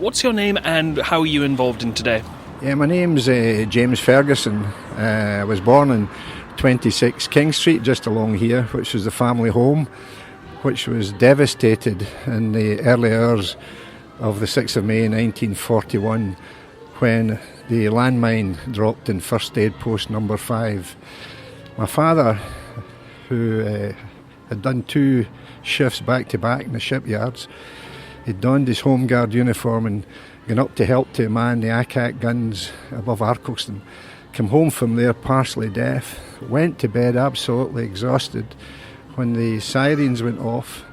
What's your name and how are you involved in today? Yeah, my name's James Ferguson. I was born in 26 King Street, just along here, which was the family home, which was devastated in the early hours of the 6th of May 1941 when the landmine dropped in First Aid Post number 5. My father, who had done 2 shifts back to back in the shipyards, he'd donned his Home Guard uniform and gone up to help to man the ACAC guns above Arcoston. Came home from there partially deaf, went to bed absolutely exhausted when the sirens went off,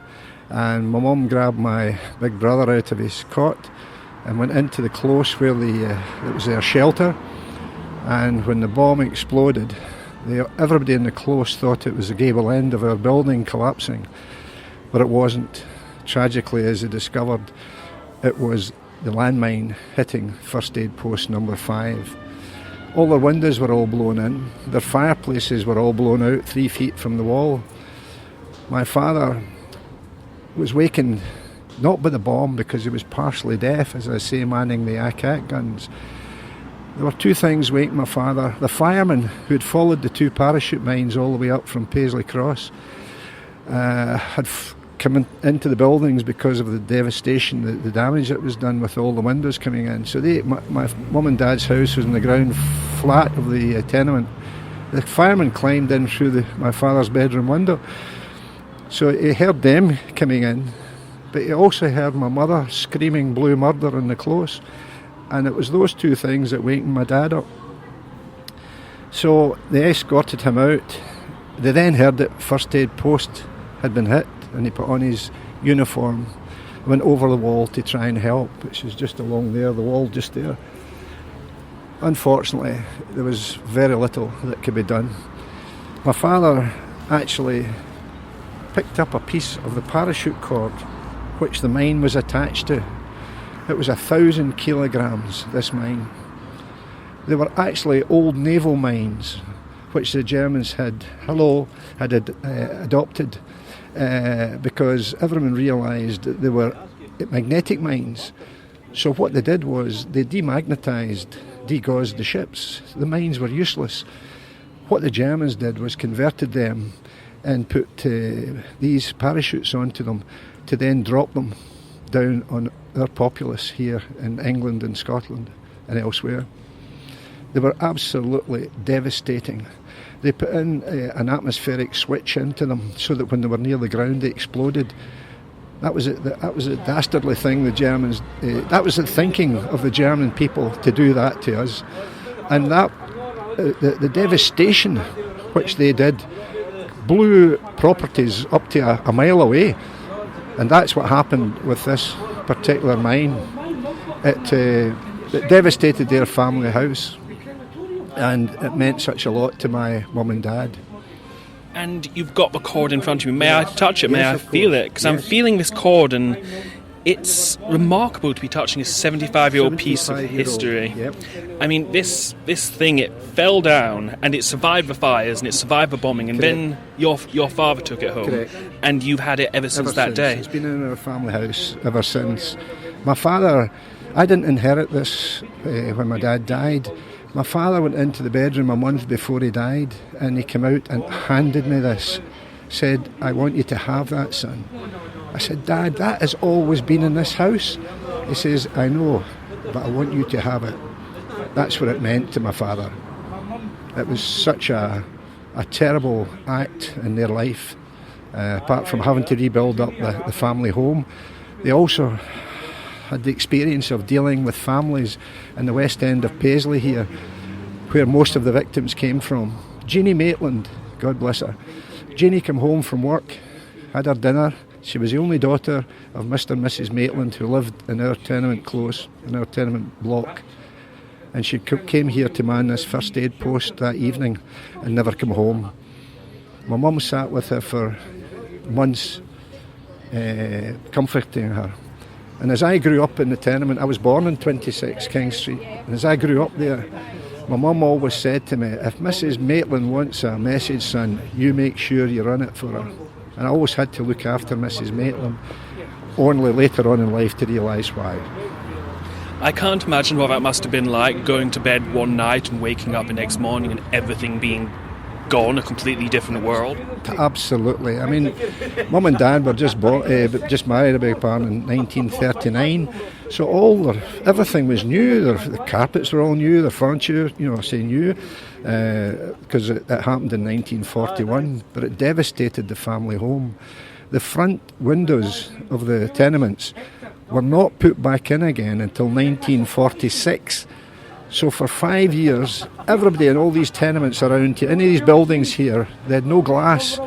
and my mum grabbed my big brother out of his cot and went into the close where it was their shelter. And when the bomb exploded, everybody in the close thought it was the gable end of our building collapsing, but it wasn't. Tragically, as they discovered, it was the landmine hitting First Aid Post number 5. All their windows were all blown in. Their fireplaces were all blown out 3 feet from the wall. My father was wakened not by the bomb because he was partially deaf, as I say, manning the ACAC guns. There were 2 things waking my father. The firemen who had followed the 2 parachute mines all the way up from Paisley Cross had come into the buildings because of the devastation, the damage that was done with all the windows coming in. So my mum and dad's house was in the ground flat of the tenement. The firemen climbed in through my father's bedroom window. So he heard them coming in, but he also heard my mother screaming blue murder in the close. And it was those 2 things that wakened my dad up. So they escorted him out. They then heard that First Aid Post had been hit, and he put on his uniform, went over the wall to try and help, which is just along there, the wall just there. Unfortunately, there was very little that could be done. My father actually picked up a piece of the parachute cord which the mine was attached to. It was 1,000 kilograms, this mine. They were actually old naval mines which the Germans had adopted because everyone realised that they were magnetic mines. So what they did was they demagnetized, degauzed the ships. The mines were useless. What the Germans did was converted them and put these parachutes onto them to then drop them down on our populace here in England and Scotland and elsewhere. They were absolutely devastating. They put in an atmospheric switch into them so that when they were near the ground they exploded. That was a dastardly thing the Germans, that was the thinking of the German people to do that to us. And that the devastation which they did blew properties up to a mile away. And that's what happened with this particular mine. It devastated their family house, and it meant such a lot to my mum and dad. And you've got the cord in front of me. May I touch it? May Yes, I feel it? Because yes. I'm feeling this cord, and it's remarkable to be touching a 75-year-old piece of history. Yep. I mean, this thing, it fell down, and it survived the fires, and it survived the bombing, and Correct. then your father took it home. Correct. And you've had it ever since that day. It's been in our family house ever since. My father, I didn't inherit this when my dad died. My father went into the bedroom a month before he died, and he came out and handed me this, said, "I want you to have that, son." I said, "Dad, that has always been in this house." He says, "I know, but I want you to have it." That's what it meant to my father. It was such a terrible act in their life. Apart from having to rebuild up the family home, they also had the experience of dealing with families in the west end of Paisley here, where most of the victims came from. Jeannie Maitland, God bless her. Jeannie came home from work, had her dinner. She was the only daughter of Mr. and Mrs. Maitland who lived in our tenement close, in our tenement block. And she came here to man this First Aid Post that evening and never came home. My mum sat with her for months, comforting her. And as I grew up in the tenement, I was born in 26 King Street, and as I grew up there, my mum always said to me, "If Mrs. Maitland wants a message, son, you make sure you run it for her." And I always had to look after Mrs. Maitland, only later on in life to realise why. I can't imagine what that must have been like, going to bed one night and waking up the next morning and everything being gone, a completely different world. Absolutely. I mean, Mum and Dad were just married, I beg your pardon, in 1939. So everything was new. The carpets were all new. The furniture, I say new, because it happened in 1941. But it devastated the family home. The front windows of the tenements were not put back in again until 1946. So for 5 years, everybody in all these tenements around here, any of these buildings here, they had no glass.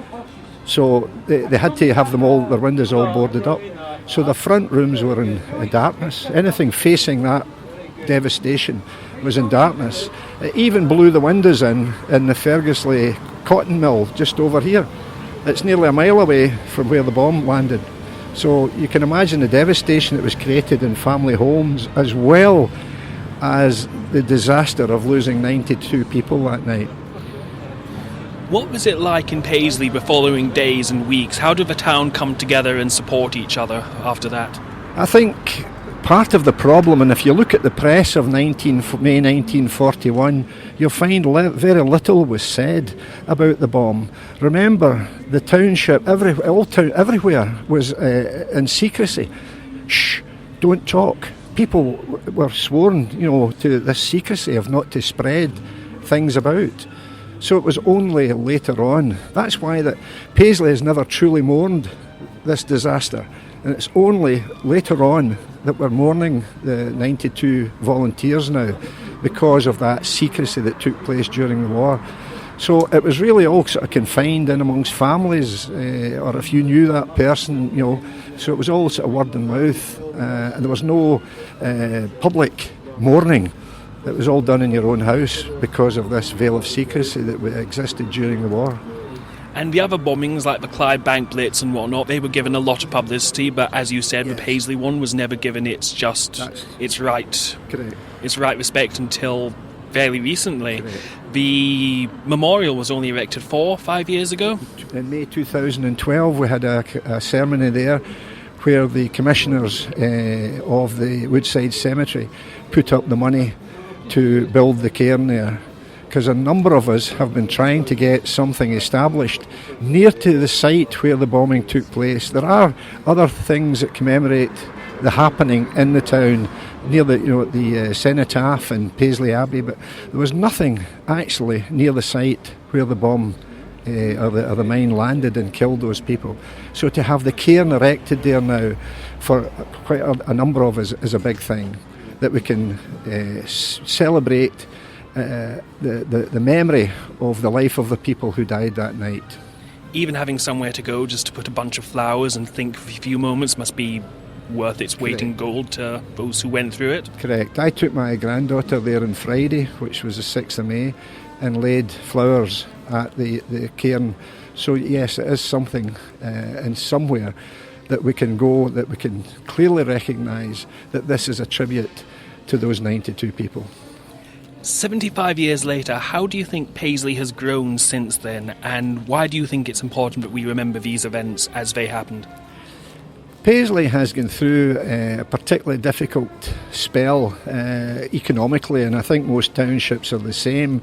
So they had to have their windows all boarded up. So the front rooms were in darkness. Anything facing that devastation was in darkness. It even blew the windows in the Ferguson cotton mill just over here. It's nearly a mile away from where the bomb landed. So you can imagine the devastation that was created in family homes, as well as the disaster of losing 92 people that night. What was it like in Paisley the following days and weeks? How did the town come together and support each other after that? I think part of the problem, and if you look at the press of May 1941, you'll find very little was said about the bomb. Remember, the township, everywhere was in secrecy. Shh, don't talk. People were sworn, to this secrecy of not to spread things about. So it was only later on. That's why that Paisley has never truly mourned this disaster. And it's only later on that we're mourning the 92 volunteers now, because of that secrecy that took place during the war. So it was really all sort of confined in amongst families, or if you knew that person, so it was all sort of word of mouth, and there was no public mourning. It was all done in your own house because of this veil of secrecy that existed during the war. And the other bombings, like the Clyde Bank Blitz and whatnot, they were given a lot of publicity, but as you said, yes, the Paisley one was never given its right respect until fairly recently. Correct. The memorial was only erected 4 or 5 years ago. In May 2012, we had a ceremony there where the commissioners of the Woodside Cemetery put up the money to build the cairn there, because a number of us have been trying to get something established near to the site where the bombing took place. There are other things that commemorate the happening in the town near the cenotaph and Paisley Abbey, but there was nothing actually near the site where the bomb or the mine landed and killed those people. So to have the cairn erected there now for quite a number of us is a big thing, that we can celebrate the memory of the life of the people who died that night. Even having somewhere to go just to put a bunch of flowers and think for a few moments must be worth its weight in gold to those who went through it. Correct. I took my granddaughter there on Friday, which was the 6th of May, and laid flowers at the cairn. So yes, it is something and somewhere that we can go, that we can clearly recognise that this is a tribute to those 92 people. 75 years later, how do you think Paisley has grown since then, and why do you think it's important that we remember these events as they happened? Paisley has gone through a particularly difficult spell economically, and I think most townships are the same.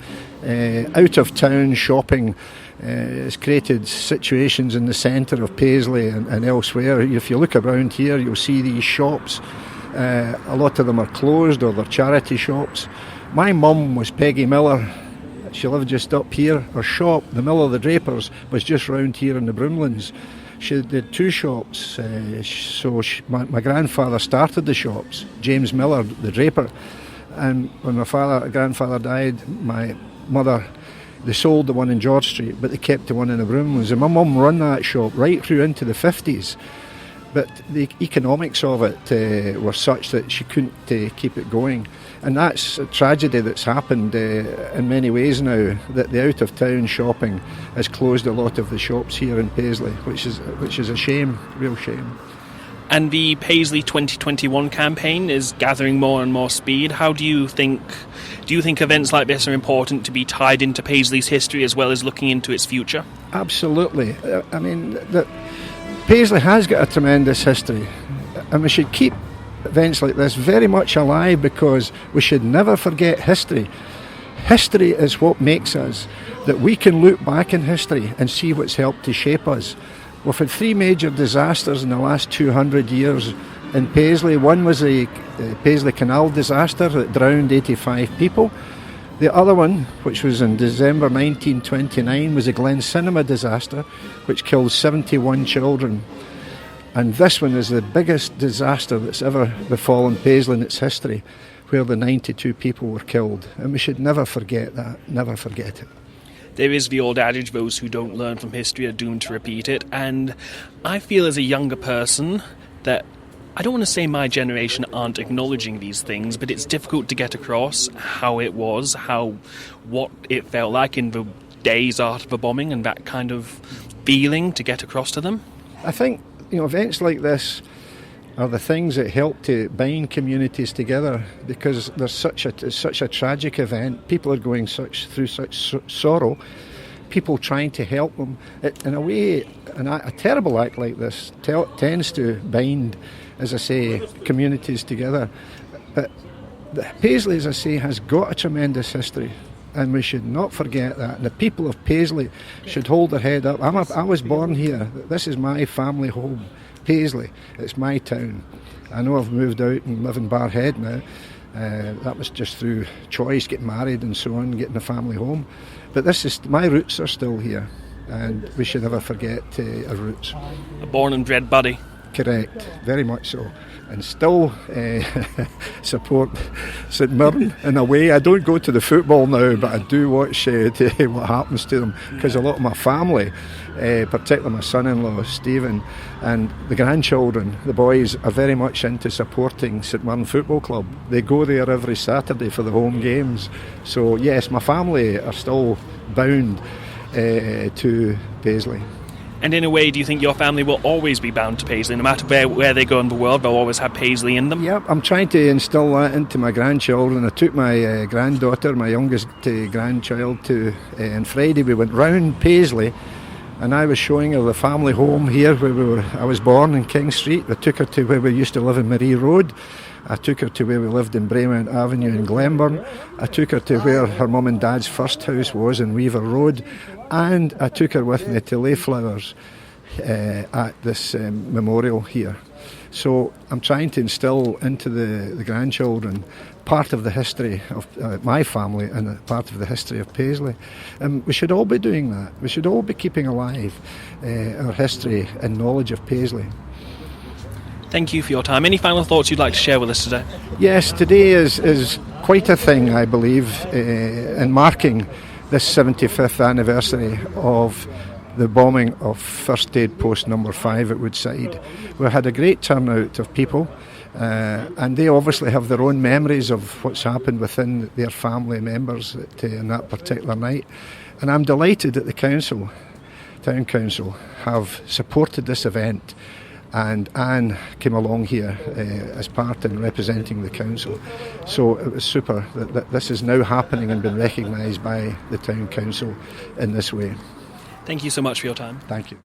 Out of town shopping has created situations in the centre of Paisley and elsewhere. If you look around here, you'll see these shops. A lot of them are closed, or they're charity shops. My mum was Peggy Miller. She lived just up here. Her shop, the Mill of the Drapers, was just round here in the Broomlands. She did 2 shops, my grandfather started the shops, James Miller, the draper, and when my grandfather died, my mother, they sold the one in George Street, but they kept the one in the Broomlands, and my mum run that shop right through into the 50s, but the economics of it were such that she couldn't keep it going. And that's a tragedy that's happened in many ways now, that the out-of-town shopping has closed a lot of the shops here in Paisley, which is a shame, real shame. And the Paisley 2021 campaign is gathering more and more speed. How do you think events like this are important to be tied into Paisley's history as well as looking into its future? Absolutely. I mean, Paisley has got a tremendous history, and we should keep events like this very much alive, because we should never forget history. History is what makes us, that we can look back in history and see what's helped to shape us. We've had 3 major disasters in the last 200 years in Paisley. One was the Paisley Canal disaster that drowned 85 people. The other one, which was in December 1929, was the Glen Cinema disaster, which killed 71 children. And this one is the biggest disaster that's ever befallen Paisley in its history, where the 92 people were killed. And we should never forget that, never forget it. There is the old adage, those who don't learn from history are doomed to repeat it. And I feel as a younger person that I don't want to say my generation aren't acknowledging these things, but it's difficult to get across how it was, what it felt like in the days after the bombing, and that kind of feeling to get across to them. I think, events like this are the things that help to bind communities together, because it's such a tragic event. People are going through such sorrow. People trying to help them. In a way, a terrible act like this tends to bind, as I say, communities together. But Paisley, as I say, has got a tremendous history, and we should not forget that. And the people of Paisley should hold their head up. I was born here. This is my family home, Paisley. It's my town. I know I've moved out and live in Barrhead now. That was just through choice, getting married and so on, getting a family home. But my roots are still here, and we should never forget our roots. A born and bred buddy. Correct, very much so. And still support St Mirren in a way. I don't go to the football now, but I do watch what happens to them, because a lot of my family, particularly my son-in-law Stephen, and the grandchildren, the boys, are very much into supporting St Mirren Football Club. They go there every Saturday for the home games. So yes, my family are still bound to Paisley. And in a way, do you think your family will always be bound to Paisley? No matter where they go in the world, they'll always have Paisley in them? Yep, I'm trying to instill that into my grandchildren. I took my granddaughter, my youngest grandchild, on Friday. We went round Paisley, and I was showing her the family home here where I was born in King Street. I took her to where we used to live in Marie Road. I took her to where we lived in Braemount Avenue in Glenburn. I took her to where her mum and dad's first house was in Weaver Road. And I took her with me to lay flowers at this memorial here. So I'm trying to instill into the grandchildren part of the history of my family and part of the history of Paisley. And we should all be doing that. We should all be keeping alive our history and knowledge of Paisley. Thank you for your time. Any final thoughts you'd like to share with us today? Yes, today is quite a thing, I believe, in marking this 75th anniversary of the bombing of First Aid Post number 5 at Woodside. We had a great turnout of people, and they obviously have their own memories of what's happened within their family members on that particular night. And I'm delighted that the Town Council, have supported this event, and Anne came along here as part in representing the council. So it was super that this is now happening and been recognised by the Town Council in this way. Thank you so much for your time. Thank you.